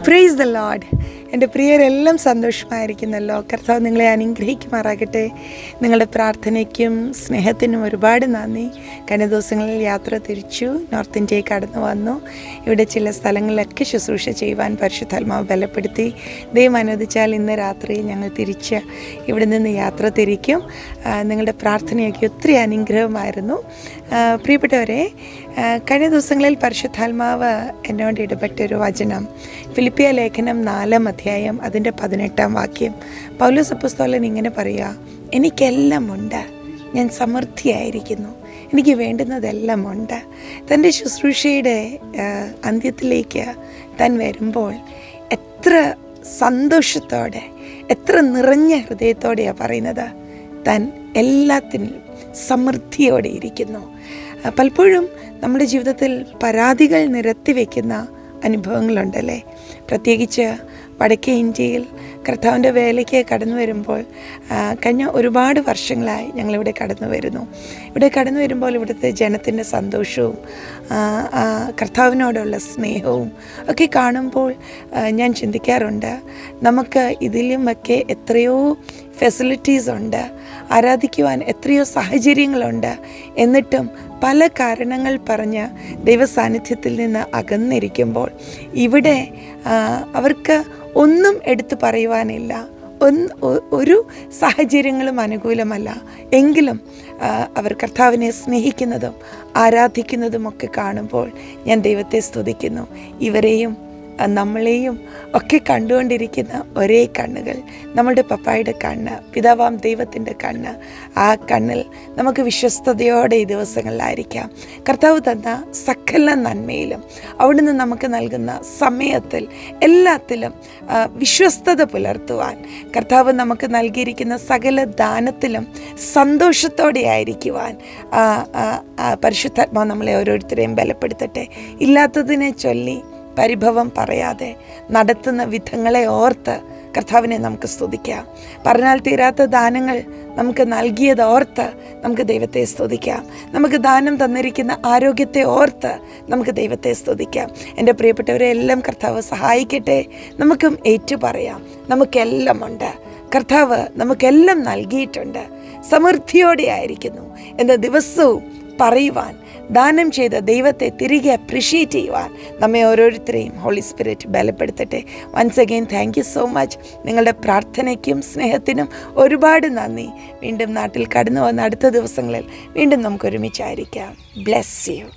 Praise the Lord. എൻ്റെ പ്രിയരെല്ലാം സന്തോഷമായിരിക്കുന്നല്ലോ. കർത്താവ് നിങ്ങളെ അനുഗ്രഹിക്കുമാറാകട്ടെ. നിങ്ങളുടെ പ്രാർത്ഥനയ്ക്കും സ്നേഹത്തിനും ഒരുപാട് നന്ദി. കഴിഞ്ഞ ദിവസങ്ങളിൽ യാത്ര തിരിച്ചു നോർത്ത് ഇന്ത്യയിൽ കടന്നു വന്നു. ഇവിടെ ചില സ്ഥലങ്ങളിലൊക്കെ ശുശ്രൂഷ ചെയ്യുവാൻ പരിശുദ്ധാത്മാവ് ബലപ്പെടുത്തി. ദൈവം അനുവദിച്ചാൽ ഇന്ന് രാത്രി ഞങ്ങൾ തിരിച്ച് ഇവിടെ നിന്ന് യാത്ര തിരിക്കും. നിങ്ങളുടെ പ്രാർത്ഥനയൊക്കെ ഒത്തിരി അനുഗ്രഹമായിരുന്നു. പ്രിയപ്പെട്ടവരെ, കഴിഞ്ഞ ദിവസങ്ങളിൽ പരിശുദ്ധാത്മാവ് എന്നോട് ഇടപെട്ടൊരു വചനം, ഫിലിപ്പിയ ലേഖനം 4-ാം അധ്യായം അതിൻ്റെ 18-ാം വാക്യം. പൗലോസ് അപ്പോസ്തലൻ ഇങ്ങനെ പറയുക: എനിക്കെല്ലാം ഉണ്ട്, ഞാൻ സമൃദ്ധിയായിരിക്കുന്നു, എനിക്ക് വേണ്ടുന്നതെല്ലാം ഉണ്ട്. തൻ്റെ ശുശ്രൂഷയുടെ അന്ത്യത്തിലേക്ക് താൻ വരുമ്പോൾ എത്ര സന്തോഷത്തോടെ, എത്ര നിറഞ്ഞ ഹൃദയത്തോടെയാണ് പറയുന്നത്. താൻ എല്ലാത്തിനും സമൃദ്ധിയോടെ ഇരിക്കുന്നു. പലപ്പോഴും നമ്മുടെ ജീവിതത്തിൽ പരാതികൾ നിരത്തി വയ്ക്കുന്ന അനുഭവങ്ങളുണ്ടല്ലേ. പ്രത്യേകിച്ച് വടക്കേ ഇന്ത്യയിൽ കർത്താവിൻ്റെ വേലയ്ക്ക് കടന്നു വരുമ്പോൾ കഴിഞ്ഞ ഒരുപാട് വർഷങ്ങളായി ഞങ്ങളിവിടെ കടന്നു വരുന്നു. ഇവിടെ കടന്നു വരുമ്പോൾ ഇവിടുത്തെ ജനത്തിൻ്റെ സന്തോഷവും കർത്താവിനോടുള്ള സ്നേഹവും ഒക്കെ കാണുമ്പോൾ ഞാൻ ചിന്തിക്കാറുണ്ട്, നമുക്ക് ഇതിലുമൊക്കെ എത്രയോ ഫെസിലിറ്റീസ് ഉണ്ട്, ആരാധിക്കുവാൻ എത്രയോ സാഹചര്യങ്ങളുണ്ട്. എന്നിട്ടും പല കാരണങ്ങൾ പറഞ്ഞ് ദൈവസാന്നിധ്യത്തിൽ നിന്ന് അകന്നിരിക്കുമ്പോൾ ഇവിടെ അവർക്ക് ഒന്നും എടുത്തു പറയുവാനില്ല. ഒരു സാഹചര്യങ്ങളും അനുകൂലമല്ല. എങ്കിലും അവർ കർത്താവിനെ സ്നേഹിക്കുന്നതും ആരാധിക്കുന്നതുമൊക്കെ കാണുമ്പോൾ ഞാൻ ദൈവത്തെ സ്തുതിക്കുന്നു. ഇവരെയും നമ്മളെയും ഒക്കെ കണ്ടുകൊണ്ടിരിക്കുന്ന ഒരേ കണ്ണുകൾ, നമ്മളുടെ പപ്പായുടെ കണ്ണ്, പിതാവാം ദൈവത്തിൻ്റെ കണ്ണ്. ആ കണ്ണിൽ നമുക്ക് വിശ്വസ്തയോടെ ഈ ദിവസങ്ങളിലായിരിക്കാം. കർത്താവ് തന്ന സകല നന്മയിലും അവിടുന്ന് നമുക്ക് നൽകുന്ന സമയത്തിൽ എല്ലാത്തിലും വിശ്വസ്തത പുലർത്തുവാൻ, കർത്താവ് നമുക്ക് നൽകിയിരിക്കുന്ന സകല ദാനത്തിലും സന്തോഷത്തോടെ ആയിരിക്കുവാൻ പരിശുദ്ധാത്മാവ് നമ്മളെ ഓരോരുത്തരെയും ബലപ്പെടുത്തട്ടെ. ഇല്ലാത്തതിനെ ചൊല്ലി പരിഭവം പറയാതെ നടത്തുന്ന വിധങ്ങളെ ഓർത്ത് കർത്താവിനെ നമുക്ക് സ്തുതിക്കാം. പറഞ്ഞാൽ തീരാത്ത ദാനങ്ങൾ നമുക്ക് നൽകിയത് ഓർത്ത് നമുക്ക് ദൈവത്തെ സ്തുതിക്കാം. നമുക്ക് ദാനം തന്നിരിക്കുന്ന ആരോഗ്യത്തെ ഓർത്ത് നമുക്ക് ദൈവത്തെ സ്തുതിക്കാം. എൻ്റെ പ്രിയപ്പെട്ടവരെ എല്ലാം കർത്താവ് സഹായിക്കട്ടെ. നമുക്കും ഏറ്റുപറയാം, നമുക്കെല്ലാം ഉണ്ട്, കർത്താവ് നമുക്കെല്ലാം നൽകിയിട്ടുണ്ട്, സമൃദ്ധിയോടെ ആയിരിക്കുന്നു എന്ന ദിവസവും പറയുവാൻ, ദാനം ചെയ്ത ദൈവത്തെ തിരികെ അപ്രിഷ്യേറ്റ് ചെയ്യുവാൻ നമ്മെ ഓരോരുത്തരെയും ഹോളി സ്പിരിറ്റ് ബലപ്പെടുത്തട്ടെ. Once again thank you so much. നിങ്ങളുടെ പ്രാർത്ഥനയ്ക്കും സ്നേഹത്തിനും ഒരുപാട് നന്ദി. വീണ്ടും നാട്ടിൽ കടന്നു വന്ന അടുത്ത ദിവസങ്ങളിൽ വീണ്ടും നമുക്ക് ഒരുമിച്ചായിരിക്കാം. Bless you.